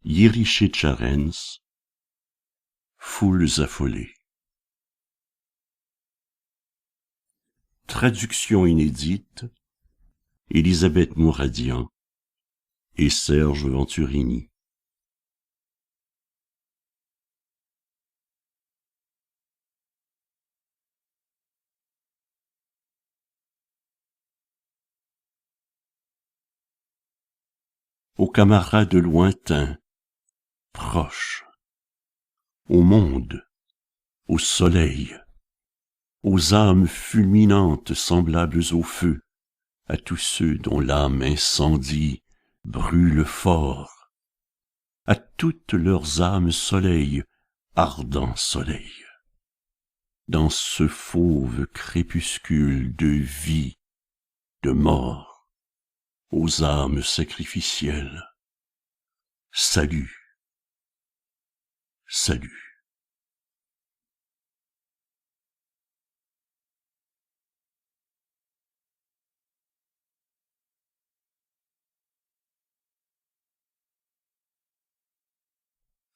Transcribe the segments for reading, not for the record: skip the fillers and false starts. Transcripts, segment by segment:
Jiří Foules affolées. Traduction inédite, Elisabeth Mouradian et Serge Venturini. Aux camarades lointains, proches, au monde, au soleil, aux âmes fulminantes semblables au feu, à tous ceux dont l'âme incendie brûle fort, à toutes leurs âmes soleil, ardent soleil, dans ce fauve crépuscule de vie, de mort, aux âmes sacrificielles, salut, salut.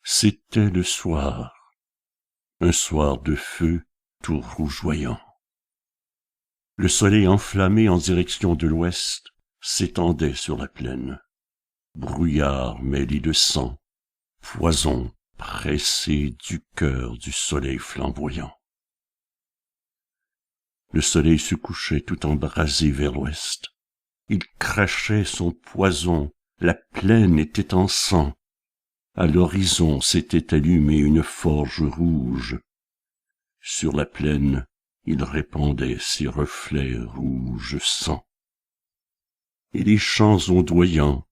C'était le soir, un soir de feu tout rougeoyant. Le soleil enflammé en direction de l'ouest s'étendait sur la plaine. Brouillard mêlé de sang, poison pressé du cœur du soleil flamboyant. Le soleil se couchait tout embrasé vers l'ouest. Il crachait son poison, la plaine était en sang. À l'horizon s'était allumée une forge rouge. Sur la plaine, il répandait ses reflets rouge sang. Et les champs ondoyants,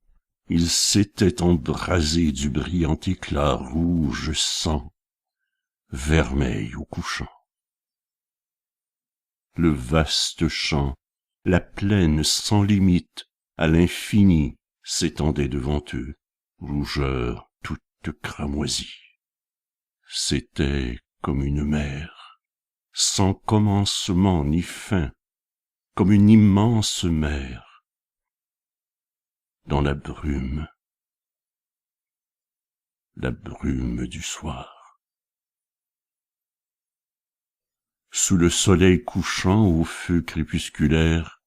ils s'étaient embrasés du brillant éclat rouge sang, vermeil au couchant. Le vaste champ, la plaine sans limite, à l'infini, s'étendait devant eux, rougeur toute cramoisie. C'était comme une mer, sans commencement ni fin, comme une immense mer, dans la brume du soir. Sous le soleil couchant au feu crépusculaire,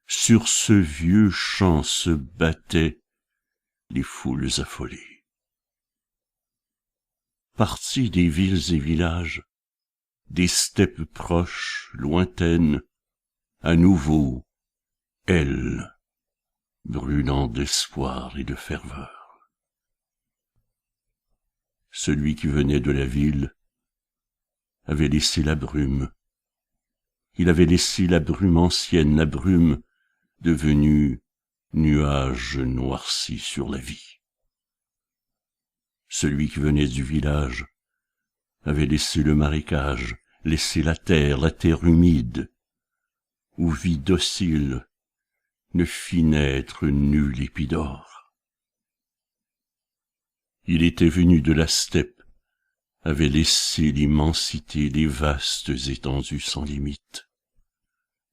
sur ce vieux champ se battaient les foules affolées. Partis des villes et villages, des steppes proches, lointaines, à nouveau, elles, brûlant d'espoir et de ferveur. Celui qui venait de la ville avait laissé la brume. Il avait laissé la brume ancienne, la brume devenue nuage noirci sur la vie. Celui qui venait du village avait laissé le marécage, laissé la terre humide, où vie docile ne fit naître nul épidore. Il était venu de la steppe, avait laissé l'immensité, les vastes étendues sans limite.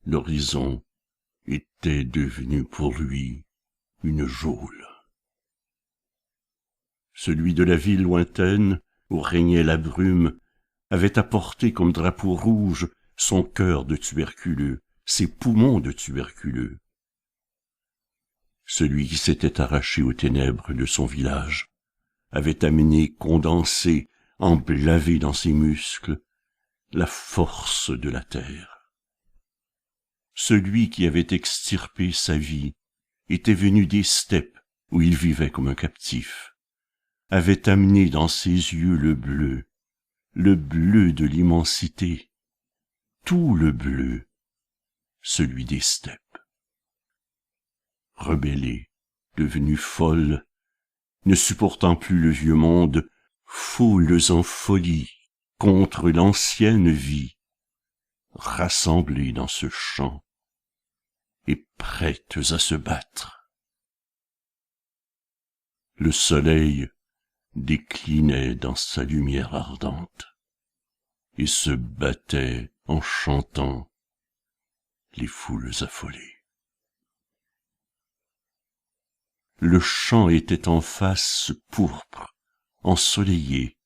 L'horizon était devenu pour lui une geôle. Celui de la ville lointaine, où régnait la brume, avait apporté comme drapeau rouge son cœur de tuberculeux, ses poumons de tuberculeux. Celui qui s'était arraché aux ténèbres de son village avait amené condensé, emblavé dans ses muscles, la force de la terre. Celui qui avait extirpé sa vie était venu des steppes où il vivait comme un captif, avait amené dans ses yeux le bleu de l'immensité, tout le bleu, celui des steppes. Rebellée, devenue folle, ne supportant plus le vieux monde, foules en folie contre l'ancienne vie, rassemblées dans ce champ et prêtes à se battre. Le soleil déclinait dans sa lumière ardente et se battait en chantant les foules affolées. Le champ était en face pourpre, ensoleillé,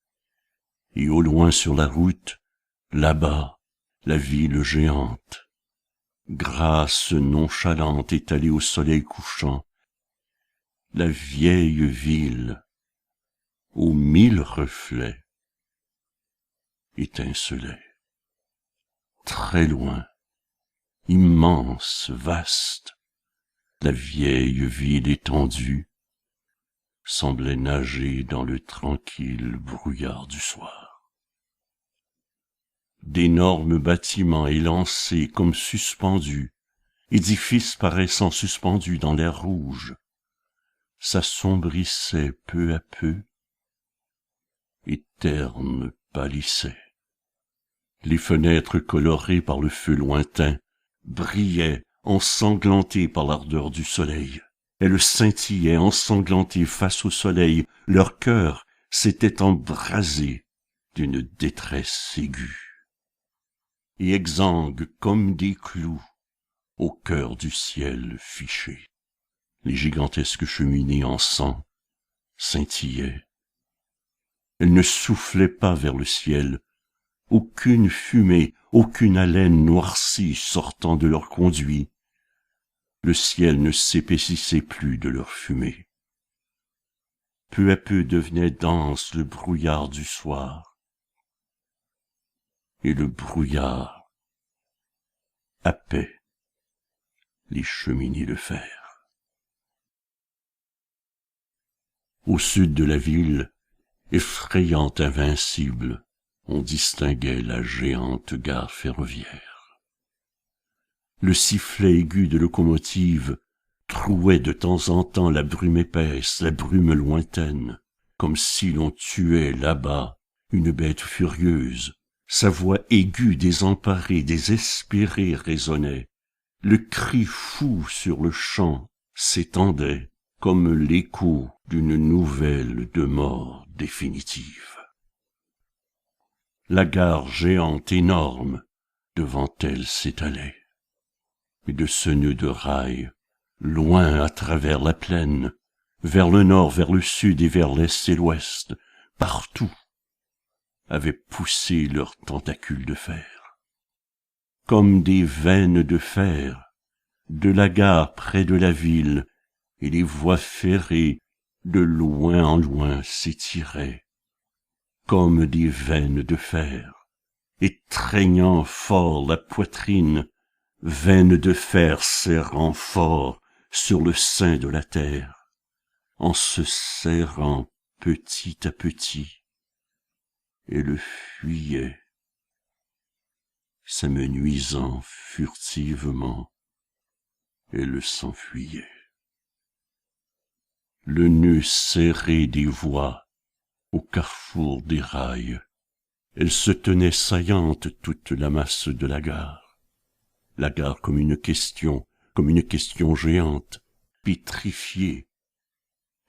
et au loin sur la route, là-bas, la ville géante, grasse nonchalante étalée au soleil couchant, la vieille ville, aux 1000 reflets, étincelait. Très loin, immense, vaste, la vieille ville étendue semblait nager dans le tranquille brouillard du soir. D'énormes bâtiments élancés comme suspendus, édifices paraissant suspendus dans l'air rouge, s'assombrissaient peu à peu, et ternes pâlissaient. Les fenêtres colorées par le feu lointain brillaient ensanglantées par l'ardeur du soleil. Elles scintillaient ensanglantées face au soleil. Leur cœur s'était embrasé d'une détresse aiguë. Et exsangues comme des clous au cœur du ciel fiché. Les gigantesques cheminées en sang scintillaient. Elles ne soufflaient pas vers le ciel, aucune fumée, aucune haleine noircie sortant de leurs conduits. Le ciel ne s'épaississait plus de leur fumée. Peu à peu devenait dense le brouillard du soir, et le brouillard happait les cheminées de fer. Au sud de la ville, effrayante, invincible, on distinguait la géante gare ferroviaire. Le sifflet aigu de locomotive trouait de temps en temps la brume épaisse, la brume lointaine, comme si l'on tuait là-bas une bête furieuse. Sa voix aiguë, désemparée, désespérée résonnait. Le cri fou sur le champ s'étendait comme l'écho d'une nouvelle de mort définitive. La gare géante énorme devant elle s'étalait, et de ce nœud de rail, loin à travers la plaine, vers le nord, vers le sud et vers l'est et l'ouest, partout, avaient poussé leurs tentacules de fer. Comme des veines de fer, de la gare près de la ville, et les voies ferrées de loin en loin s'étiraient, comme des veines de fer, étreignant fort la poitrine, veines de fer serrant fort sur le sein de la terre, en se serrant petit à petit, et le fuyait, s'amenuisant furtivement, et le s'enfuyait. Le nœud serré des voies, au carrefour des rails, elle se tenait saillante toute la masse de la gare comme une question géante, pétrifiée,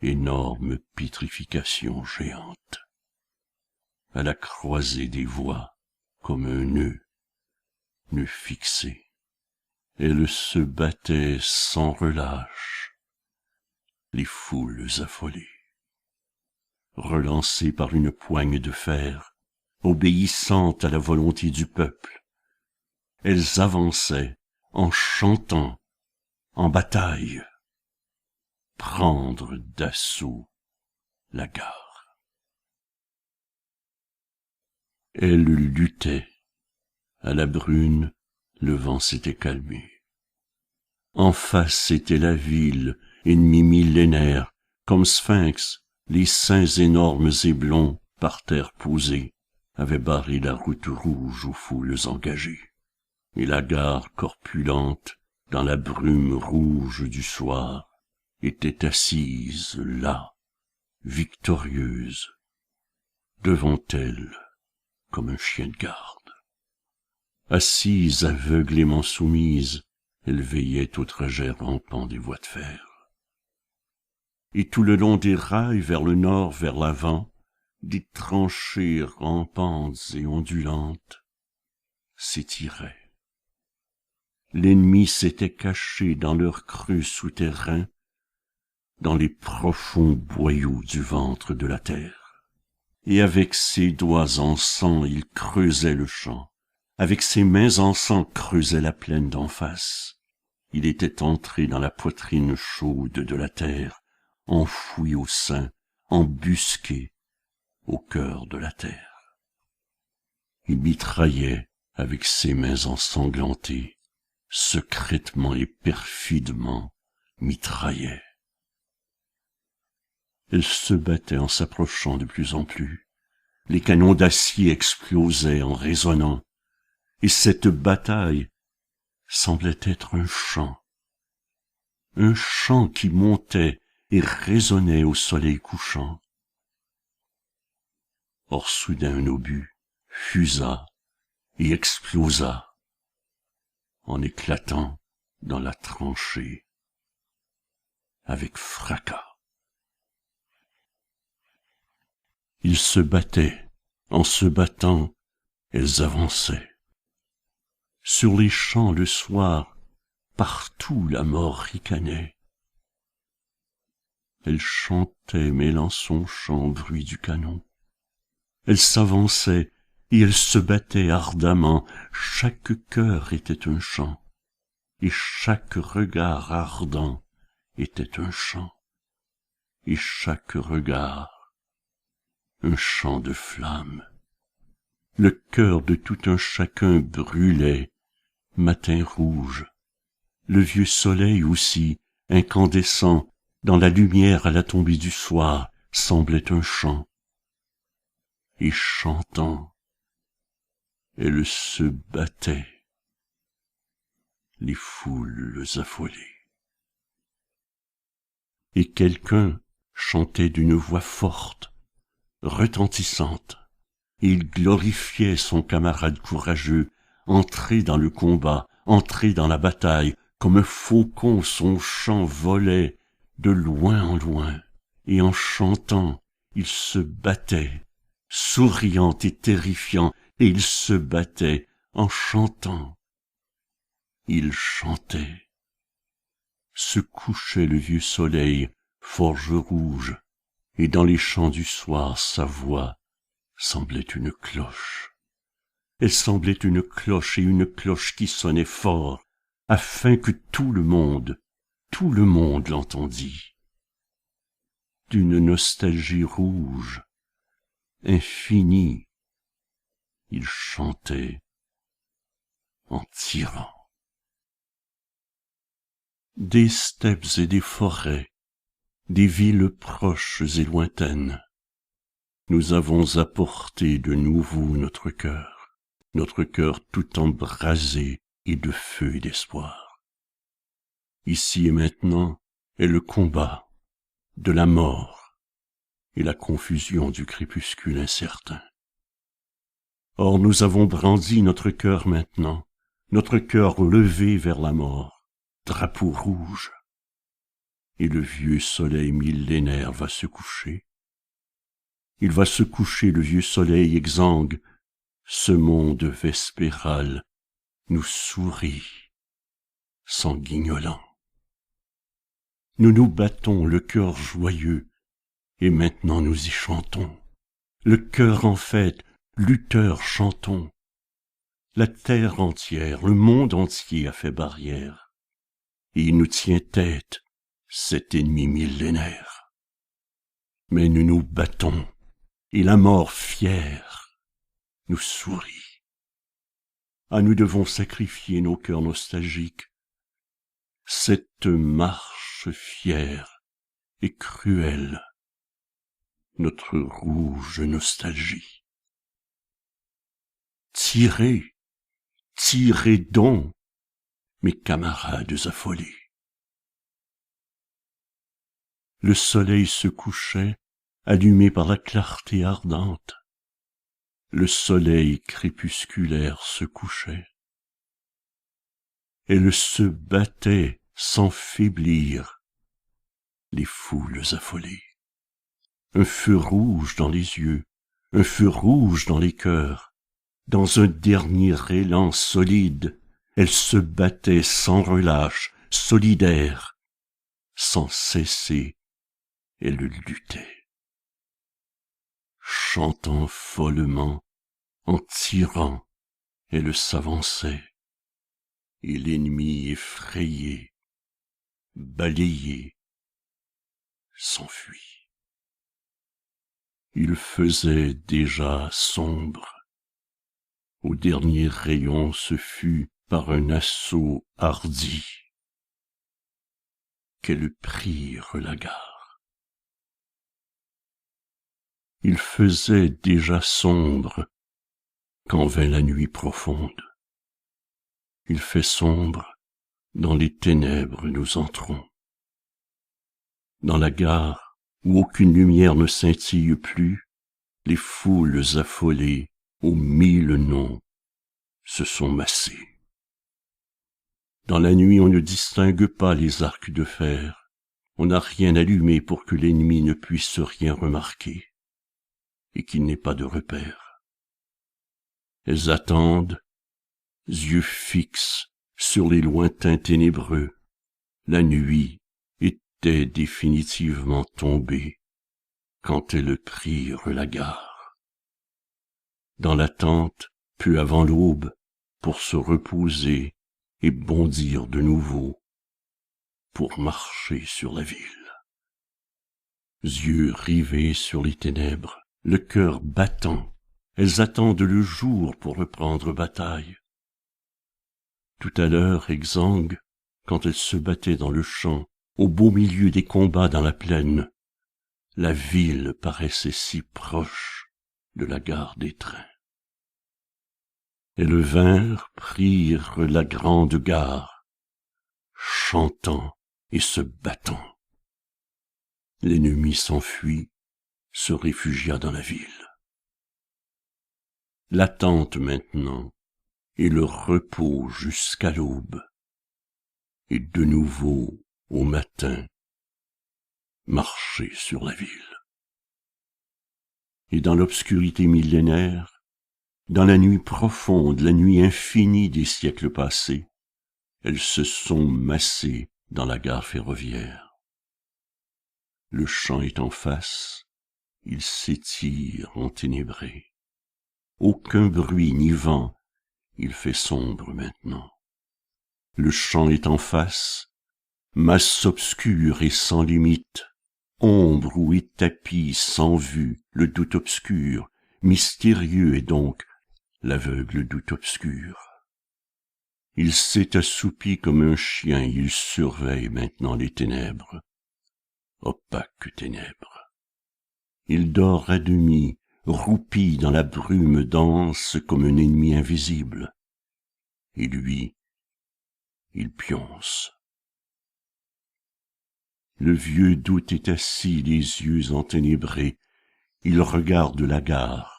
énorme pétrification géante, à la croisée des voies, comme un nœud fixé. Elle se battait sans relâche, les foules affolées, relancées par une poigne de fer, obéissantes à la volonté du peuple. Elles avançaient en chantant, en bataille, prendre d'assaut la gare. Elles luttaient. À la brune, le vent s'était calmé. En face était la ville, ennemie millénaire, comme sphinx, les seins énormes et blonds, par terre posés, avaient barré la route rouge aux foules engagées. Et la gare corpulente, dans la brume rouge du soir, était assise là, victorieuse, devant elle, comme un chien de garde. Assise, aveuglément soumise, elle veillait au trajet rampant des voies de fer. Et tout le long des rails, vers le nord, vers l'avant, des tranchées rampantes et ondulantes s'étiraient. L'ennemi s'était caché dans leur creux souterrain, dans les profonds boyaux du ventre de la terre. Et avec ses doigts en sang, il creusait le champ. Avec ses mains en sang, creusait la plaine d'en face. Il était entré dans la poitrine chaude de la terre, enfoui au sein, embusqué au cœur de la terre. Il mitraillait avec ses mains ensanglantées, secrètement et perfidement mitraillait. Elle se battait en s'approchant de plus en plus. Les canons d'acier explosaient en résonnant, et cette bataille semblait être un chant qui montait et résonnait au soleil couchant. Or soudain un obus fusa et explosa en éclatant dans la tranchée avec fracas. Ils se battaient, en se battant, elles avançaient. Sur les champs le soir, partout la mort ricanait. Elle chantait mêlant son chant au bruit du canon. Elle s'avançait et elle se battait ardemment. Chaque cœur était un chant, et chaque regard ardent était un chant, et chaque regard un chant de flamme. Le cœur de tout un chacun brûlait, matin rouge. Le vieux soleil aussi, incandescent, dans la lumière à la tombée du soir, semblait un chant. Et chantant, elle se battait, les foules affolées. Et quelqu'un chantait d'une voix forte, retentissante, et il glorifiait son camarade courageux, entré dans le combat, entré dans la bataille, comme un faucon son chant volait de loin en loin, et en chantant, il se battait, souriant et terrifiant, et il se battait en chantant. Il chantait. Se couchait le vieux soleil, forge rouge, et dans les champs du soir sa voix semblait une cloche. Elle semblait une cloche, et une cloche qui sonnait fort, afin que tout le monde l'entendit. D'une nostalgie rouge, infinie, il chantait en tirant. Des steppes et des forêts, des villes proches et lointaines, nous avons apporté de nouveau notre cœur tout embrasé et de feu et d'espoir. Ici et maintenant est le combat de la mort et la confusion du crépuscule incertain. Or nous avons brandi notre cœur maintenant, notre cœur levé vers la mort, drapeau rouge, et le vieux soleil millénaire va se coucher. Il va se coucher, le vieux soleil exsangue. Ce monde vespéral nous sourit, sanguignolant. Nous nous battons le cœur joyeux, et maintenant nous y chantons. Le cœur en fête, lutteurs chantons. La terre entière, le monde entier a fait barrière, et il nous tient tête, cet ennemi millénaire. Mais nous nous battons, et la mort fière nous sourit. Ah, nous devons sacrifier nos cœurs nostalgiques. Cette marche fière et cruelle, notre rouge nostalgie. Tirez, tirez donc, mes camarades affolés. Le soleil se couchait, allumé par la clarté ardente. Le soleil crépusculaire se couchait. Elles se battaient sans faiblir, les foules affolées. Un feu rouge dans les yeux, un feu rouge dans les cœurs. Dans un dernier élan solide, elles se battaient sans relâche, solidaires, sans cesser elle luttait, chantant follement, en tirant, elle s'avançait, et l'ennemi effrayé, balayé, s'enfuit. Il faisait déjà sombre. Au dernier rayon, ce fut par un assaut hardi qu'elles prirent la gare. Il faisait déjà sombre quand vint la nuit profonde. Il fait sombre, dans les ténèbres nous entrons. Dans la gare où aucune lumière ne scintille plus, les foules affolées aux 1000 noms se sont massées. Dans la nuit on ne distingue pas les arcs de fer, on n'a rien allumé pour que l'ennemi ne puisse rien remarquer, et qu'il n'ait pas de repère. Elles attendent, yeux fixes sur les lointains ténébreux. La nuit était définitivement tombée quand elles prirent la gare. Dans l'attente, peu avant l'aube, pour se reposer et bondir de nouveau, pour marcher sur la ville. Yeux rivés sur les ténèbres, le cœur battant, elles attendent le jour pour reprendre bataille. Tout à l'heure, exsangues, quand elles se battaient dans le champ, au beau milieu des combats dans la plaine, la ville paraissait si proche de la gare des trains. Elles vinrent, prirent la grande gare, chantant et se battant. L'ennemi s'enfuit, se réfugia dans la ville. L'attente maintenant, et le repos jusqu'à l'aube, et de nouveau au matin, marcher sur la ville. Et dans l'obscurité millénaire, dans la nuit profonde, la nuit infinie des siècles passés, elles se sont massées dans la gare ferroviaire. Le champ est en face, il s'étire enténébré. Aucun bruit ni vent, il fait sombre maintenant. Le champ est en face, masse obscure et sans limite, ombre où est tapis sans vue le doute obscur, mystérieux est donc l'aveugle doute obscur. Il s'est assoupi comme un chien, il surveille maintenant les ténèbres, opaques ténèbres. Il dort à demi, roupi dans la brume dense comme un ennemi invisible. Et lui, il pionce. Le vieux doute est assis, les yeux enténébrés. Il regarde la gare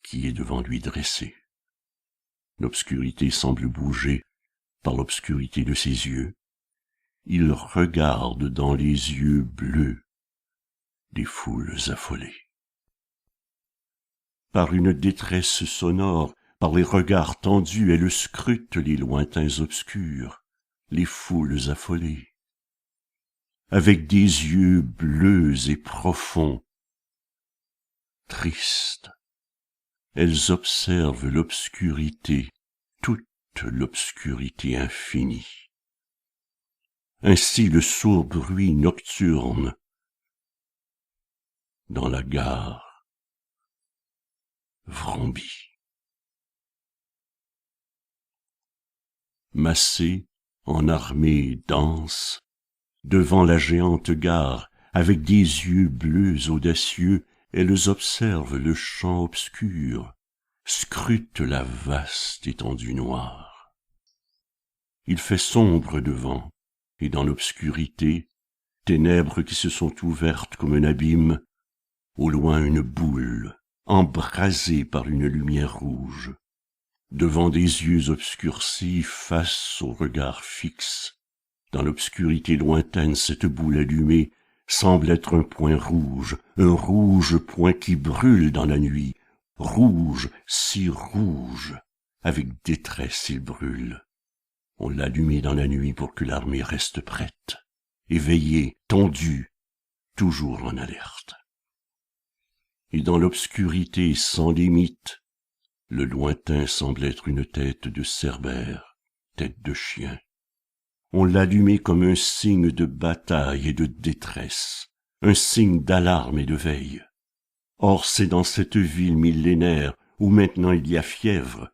qui est devant lui dressée. L'obscurité semble bouger par l'obscurité de ses yeux. Il regarde dans les yeux bleus des foules affolées. Par une détresse sonore, par les regards tendus, elle scrute les lointains obscurs, les foules affolées. Avec des yeux bleus et profonds, tristes, elles observent l'obscurité, toute l'obscurité infinie. Ainsi le sourd bruit nocturne dans la gare vrombit. Massées en armée dense, devant la géante gare, avec des yeux bleus audacieux, elles observent le champ obscur, scrutent la vaste étendue noire. Il fait sombre devant, et dans l'obscurité, ténèbres qui se sont ouvertes comme un abîme, au loin une boule, embrasée par une lumière rouge. Devant des yeux obscurcis, face au regard fixe, dans l'obscurité lointaine, cette boule allumée semble être un point rouge point qui brûle dans la nuit, rouge, si rouge, avec détresse il brûle. On l'a allumé dans la nuit pour que l'armée reste prête, éveillée, tondue, toujours en alerte. Et dans l'obscurité sans limite, le lointain semble être une tête de cerbère, tête de chien. On l'allumait comme un signe de bataille et de détresse, un signe d'alarme et de veille. Or c'est dans cette ville millénaire où maintenant il y a fièvre,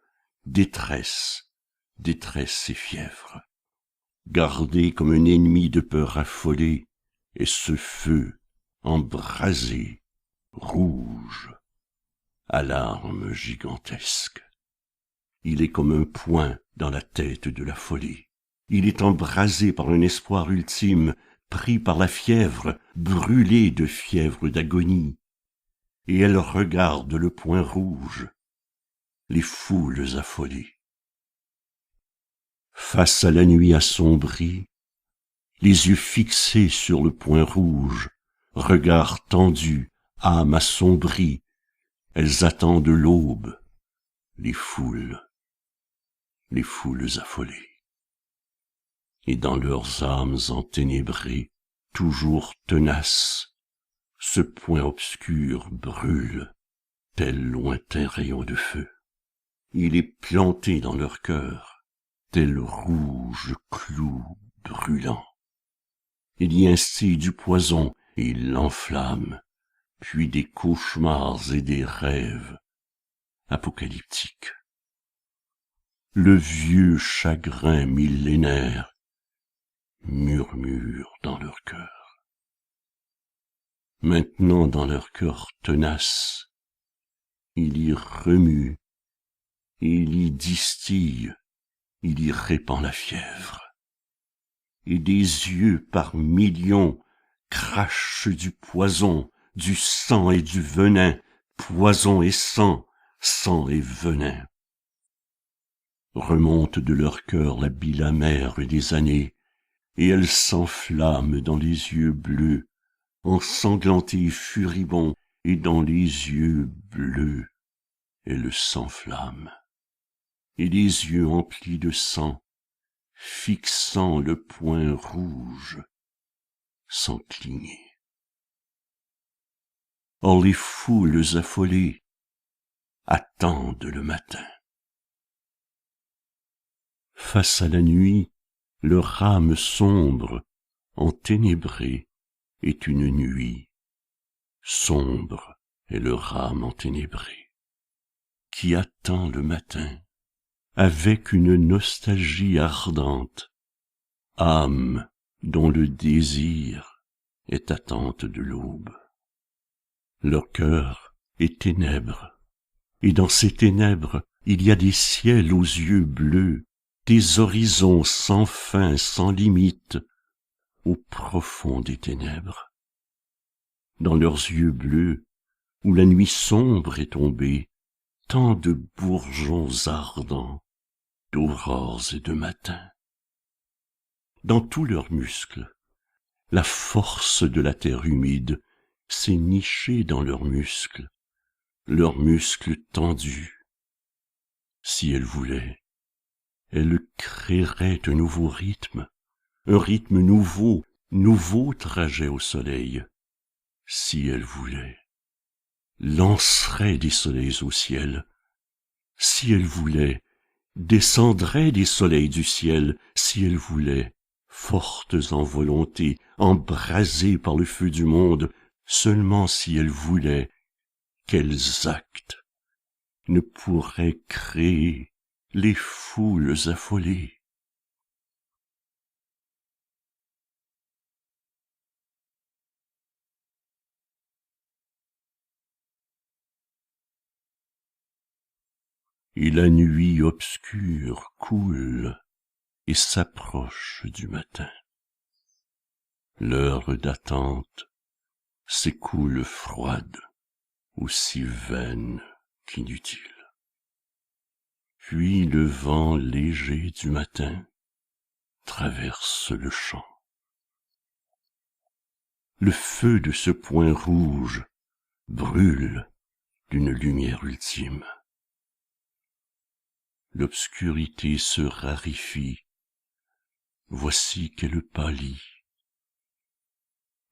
détresse, détresse et fièvre. Gardé comme un ennemi de peur affolée, et ce feu, embrasé, rouge, alarme gigantesque. Il est comme un poing dans la tête de la folie. Il est embrasé par un espoir ultime, pris par la fièvre, brûlé de fièvre d'agonie. Et elle regarde le point rouge, les foules affolées. Face à la nuit assombrie, les yeux fixés sur le point rouge, regard tendu, âme assombrie, elles attendent l'aube, les foules affolées. Et dans leurs âmes enténébrées, toujours tenaces, ce point obscur brûle, tel lointain rayon de feu. Il est planté dans leur cœur, tel rouge clou brûlant. Il y instille du poison et il l'enflamme, puis des cauchemars et des rêves apocalyptiques. Le vieux chagrin millénaire murmure dans leur cœur. Maintenant dans leur cœur tenace, il y remue, il y distille, il y répand la fièvre. Et des yeux par millions crachent du poison, du sang et du venin, poison et sang, sang et venin. Remonte de leur cœur la bile amère des années, et elle s'enflamme dans les yeux bleus, ensanglantés et furibonds, et dans les yeux bleus, elle s'enflamme. Et les yeux emplis de sang, fixant le point rouge, sans cligner. Or les foules affolées attendent le matin. Face à la nuit, leur âme sombre, enténébrée, est une nuit. Sombre est leur âme enténébrée, qui attend le matin, avec une nostalgie ardente, âme dont le désir est attente de l'aube. Leur cœur est ténèbres, et dans ces ténèbres, il y a des ciels aux yeux bleus, des horizons sans fin, sans limite, au profond des ténèbres. Dans leurs yeux bleus, où la nuit sombre est tombée, tant de bourgeons ardents, d'aurores et de matins. Dans tous leurs muscles, la force de la terre humide s'est nichée dans leurs muscles tendus. Si elle voulait, elle créerait un nouveau rythme nouveau, nouveau trajet au soleil. Si elle voulait, lancerait des soleils au ciel. Si elle voulait, descendrait des soleils du ciel. Si elle voulait, fortes en volonté, embrasées par le feu du monde, seulement si elle voulait, quels actes ne pourraient créer les foules affolées? Et la nuit obscure coule et s'approche du matin. L'heure d'attente s'écoule froide, aussi vaine qu'inutile. Puis le vent léger du matin traverse le champ. Le feu de ce point rouge brûle d'une lumière ultime. L'obscurité se raréfie, voici qu'elle pâlit,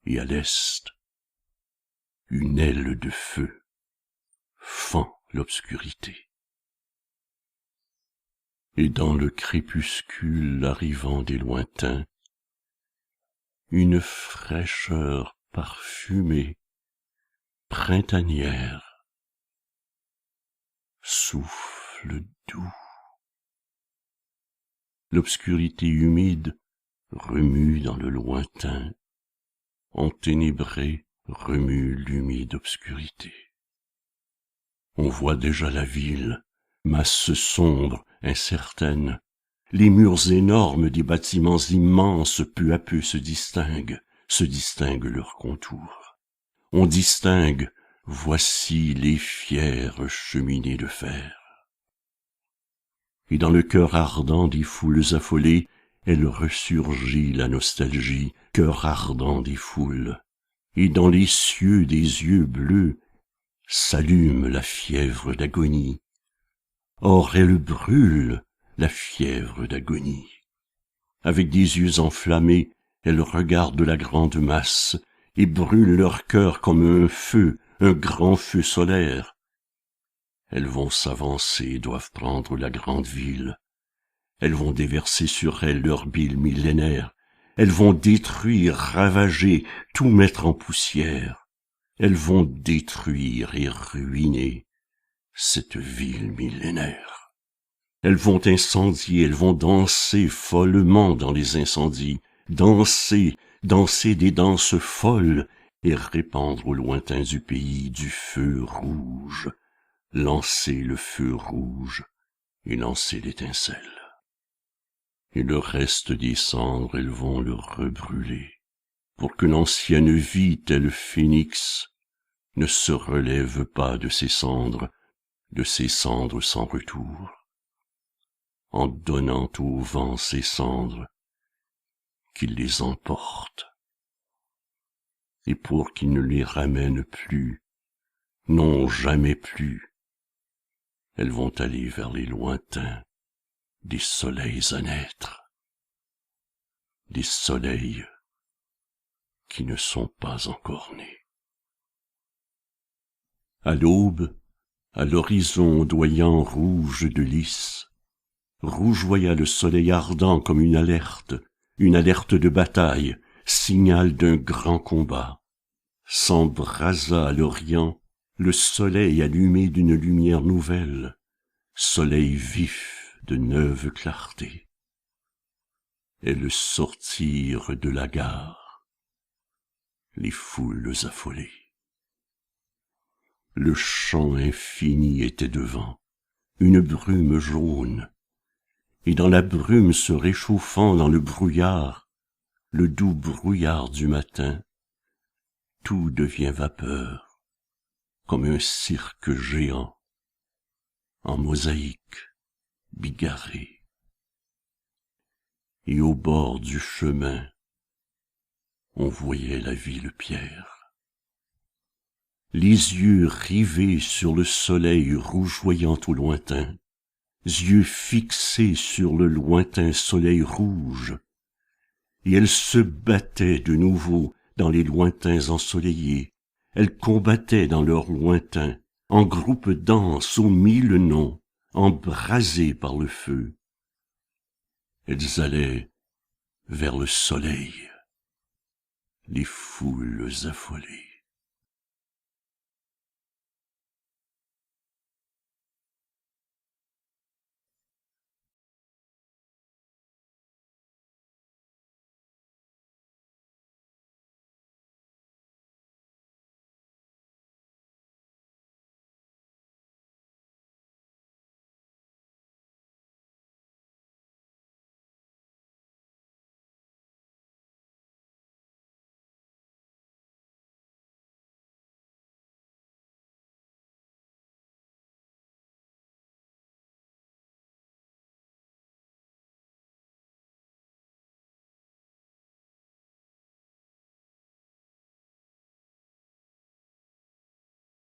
et à l'est, une aile de feu fend l'obscurité. Et dans le crépuscule arrivant des lointains, une fraîcheur parfumée, printanière, souffle doux. L'obscurité humide remue dans le lointain, enténébré remue l'humide obscurité. On voit déjà la ville, masse sombre, incertaine. Les murs énormes des bâtiments immenses peu à peu se distinguent leurs contours. On distingue, voici les fières cheminées de fer. Et dans le cœur ardent des foules affolées, elle ressurgit la nostalgie, cœur ardent des foules. Et dans les cieux des yeux bleus, s'allume la fièvre d'agonie. Or elle brûle, la fièvre d'agonie. Avec des yeux enflammés, elle regarde la grande masse, et brûle leur cœur comme un feu, un grand feu solaire. Elles vont s'avancer, doivent prendre la grande ville. Elles vont déverser sur elle leur bile millénaire. Elles vont détruire, ravager, tout mettre en poussière. Elles vont détruire et ruiner cette ville millénaire. Elles vont incendier, elles vont danser follement dans les incendies, danser des danses folles et répandre aux lointains du pays du feu rouge, lancer le feu rouge et lancer l'étincelle. Et le reste des cendres, elles vont le rebrûler, pour que l'ancienne vie, tel phénix, ne se relève pas de ses cendres sans retour, en donnant au vent ses cendres, qu'il les emporte, et pour qu'il ne les ramène plus, non jamais plus, elles vont aller vers les lointains des soleils à naître, des soleils qui ne sont pas encore nés. À l'aube, à l'horizon ondoyant rouge de lys, rougeoya le soleil ardent comme une alerte de bataille, signal d'un grand combat. S'embrasa à l'orient le soleil allumé d'une lumière nouvelle, soleil vif de neuve clarté. Elles sortirent de la gare, les foules affolées. Le champ infini était devant, une brume jaune, et dans la brume se réchauffant dans le brouillard, le doux brouillard du matin, tout devient vapeur, comme un cirque géant, en mosaïque, bigarré. Et au bord du chemin, on voyait la ville pierre. Les yeux rivés sur le soleil rougeoyant au lointain, yeux fixés sur le lointain soleil rouge, et elle se battait de nouveau dans les lointains ensoleillés, elles combattaient dans leurs lointains, en groupes denses aux mille noms, embrasées par le feu. Elles allaient vers le soleil, les foules affolées.